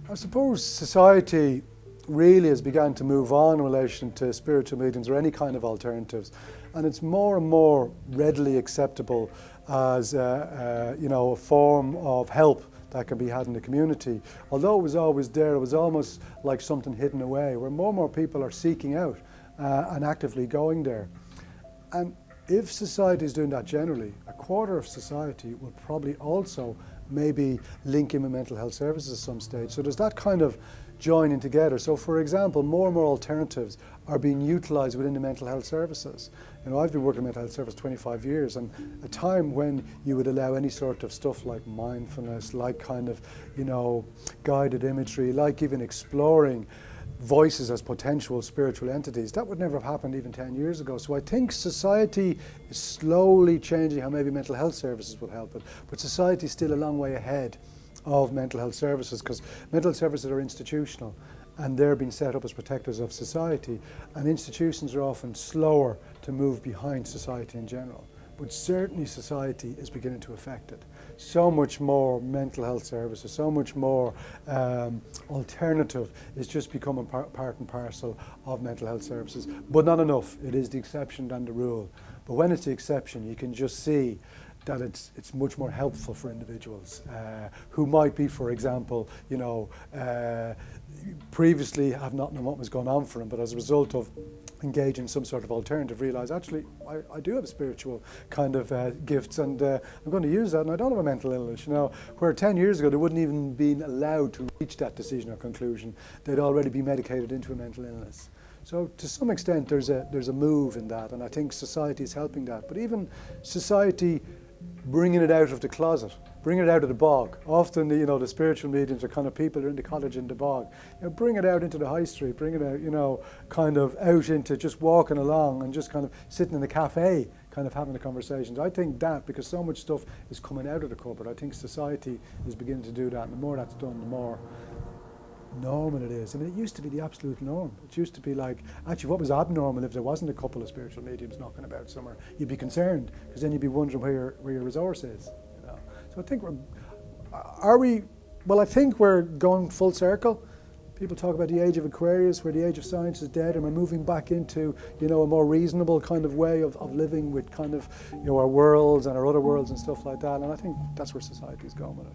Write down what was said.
I suppose society really has begun to move on in relation to spiritual mediums or any kind of alternatives, and it's more and more readily acceptable as a form of help that can be had in the community. Although it was always there, it was almost like something hidden away, where more and more people are seeking out and actively going there. And if society is doing that generally, a quarter of society will probably also maybe link in with mental health services at some stage. So there's that kind of joining together. So for example, more and more alternatives are being utilised within the mental health services. You know, I've been working in mental health service 25 years, and a time when you would allow any sort of stuff like mindfulness, like kind of, guided imagery, like even exploring voices as potential spiritual entities, that would never have happened even 10 years ago. So I think society is slowly changing how maybe mental health services will help it, but society is still a long way ahead of mental health services, because mental health services are institutional and they're being set up as protectors of society, and institutions are often slower to move behind society in general. But certainly society is beginning to affect it. So much more mental health services, so much more alternative is just becoming part and parcel of mental health services, but not enough. It is the exception than the rule. But when it's the exception, you can just see that it's much more helpful for individuals who might be, for example, previously have not known what was going on for them, but as a result of engage in some sort of alternative, realise actually I do have spiritual kind of gifts, and I'm going to use that, and I don't have a mental illness. Where 10 years ago they wouldn't even been allowed to reach that decision or conclusion. They'd already be medicated into a mental illness. So to some extent there's a move in that, and I think society is helping that. But even society bringing it out of the closet, bringing it out of the bog. Often, the spiritual mediums are kind of people who are in the cottage in the bog. Bring it out into the high street, bring it out, kind of out into just walking along and just kind of sitting in the cafe, kind of having the conversations. I think that, because so much stuff is coming out of the cupboard, I think society is beginning to do that. And the more that's done, the more normal it is. I mean, it used to be the absolute norm. It used to be like, actually, what was abnormal if there wasn't a couple of spiritual mediums knocking about somewhere? You'd be concerned, because then you'd be wondering where your resource is. So I think I think we're going full circle. People talk about the age of Aquarius, where the age of science is dead, and we're moving back into, a more reasonable kind of way of living with kind of, our worlds and our other worlds and stuff like that. And I think that's where society is going with it.